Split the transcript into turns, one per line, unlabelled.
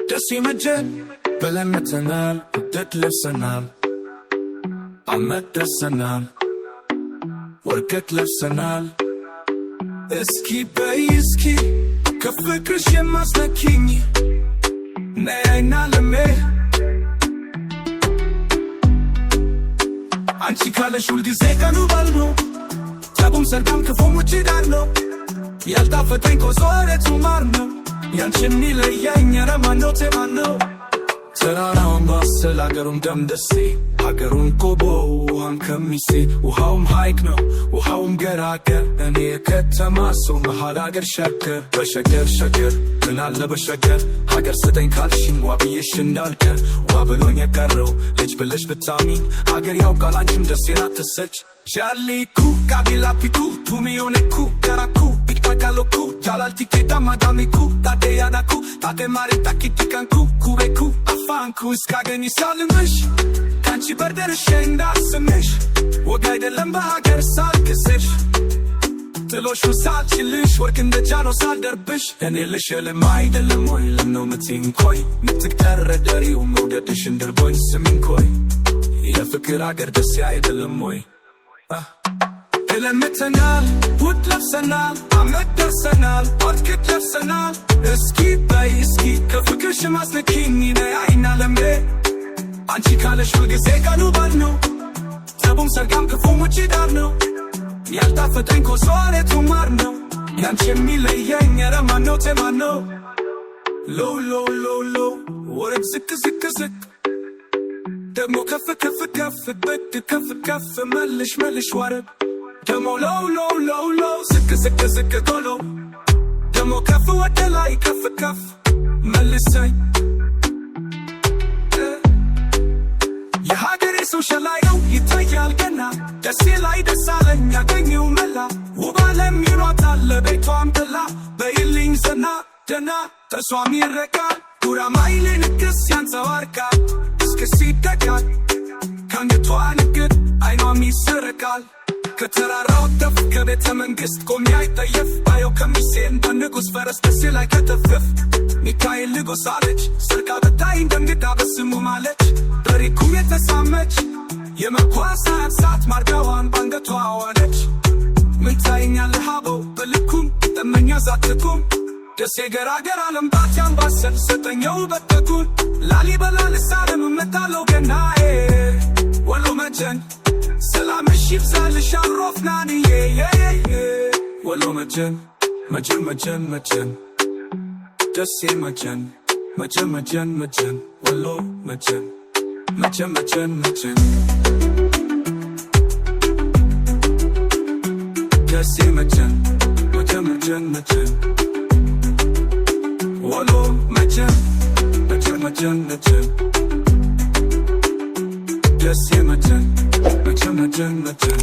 ደስ ይመጀን ብለን መተናል ውደት ለብሰናል አመት ደርሰናል ወርቀት ለብሰናል እስኪ በይ እስኪ ከፍቅርሽ የማስነኪኝ ነይና ለሜ አንቺ ካለሽ ሁልጊዜ ቀኑ በዓል ነው ጸቡም ሰርጋም ክፉም ውጪ ዳር ነው ያልጣፈጠኝ ኮሶ ወሬቱ ማር ነው ያንቺን የሚለየኝ ኧረ ማነው ማነው ተራራውን ባሰል አገሩን ደም ደሴ ሀገሩን ቆቦ ውሃም ከሚሴ ውሃውም ሐይቅ ነው ውሃውም ገራገር እኔ የከተማ ሰው መሃል አገር ሸገር በሸገር ሸገር ምን አለ በሸገር ሀገር ስጠኝ ካልሽኝ ዋ ብዬሽ እንዳልቀር ዋ ብሎኝ የቀረው ልጅ ብለሽ ብታሚኝ ሀገር ያውቃል አንቺም ደሴን አትሰጭ ጃሊኩ ካቢላፒኩ ቱሚዮኔኩ ገራኩ ቢቃቃሎኩ ጃላልቲኬ ዳማዳሚኩ ታቴያናኩ ታቴማሪ ታኪቲካንኩ ኩቤኩ አፋንኩ እስካገኝ ሳልምሽ ካንቺ በርደርሼ እንዳስምሽ ወግ አይደለም በሀገር ሳልክስሽ ጥሎሹ ሳልችልሽ ወርቅ እንደ ጃኖ ሳልደርብሽ እኔ ልሽልም አይደለም ወይ ለምነው ምትይኝ ኮይ ምትቅደረደሪው መውደድሽ እንድርቦኝ ስሚኝ ኮይ የፍቅር አገር ደሴ አይደለም ወይ እለምተናል ውድ ለብሰናል አመት ደርሰናል ወርቅት ለብሰናል እስኪ በይ እስኪ ከፍቅርሽ ማስነኪኝ ነይና ለሜ አንቺ ካለሽ ሁልጊዜ ቀኑ በዓል ነው ጸቡም ሰርጋም ክፉም ውጪ ዳር ነው ያልጣፈጠኝ ኮሶ ወሬቱ ማር ነው ያንቺ የሚለየኝ ኧረ ማነው ማነው ሎው ሎው ሎው ሎው ወረድ ዝቅ ዝቅ ዝቅ ደሞ ከፍ ከፍ ከፍ ብድ ከፍ ከፍ መልሽ መልሽ ዋረድ ደሞ ሎው ሎው ሎው ሎው ዝቅ ዝቅ ዝቅ ቶሎ ደሞ ከፍ ወደ ላይ ከፍ ከፍ መልሰኝ የሀገሬ ሰው ሸላይ ነው ይታያል ገና ደሴ ላይ ደስ አለኝ ያገኘው መላ ውብ አለም ይሏታል ለቤቷም ጥላ በይልኝ ዘና ደና ተስዋሚ ይረቃል ጉራማይሌ ንግስ ያንጸባርቃል እስክስ ይደጋል ከአንገቷ ንግድ አይኗም ይሰረቃል ከተራራው ተፍ ከቤተ መንግስት ቆሜ አይጠየፍ ባየው ከሚሴ እንደ ንጉሥ ፈረስ ደሴ ላይ ከተፍፍ ሚካኤል ንጉሥ አለች ሰርቃ በታይ እንደንግዳ በስሙ ማለች በሪኩም የተሳመች የመኳሳ አንሳት ማርጋዋን ባንገቷ ዋለች ምን ታየኛለህ አበው በልኩም ጠመኛ ዛትኩም ደሴ ገራገር አለምባት ያምባሰል ሰጠኛው በተኩል ላሊበላ ልሳለም እመታለው ገናዬ ወሎ መጀን ሰላምሽ ይብዛልሽ አሮፍናንዬ ወሎ መጀን መጀን መጀን መጀን ደሴ መጀን መጀን መጀን መጀን ወሎ መጀን መጀን መጀን መጀን ደሴ መጀን መጀን መጀን መጀን ወሎ መጀን መጀን መጀን መጀን ደሴ መጀን መጀን መጀን መጀን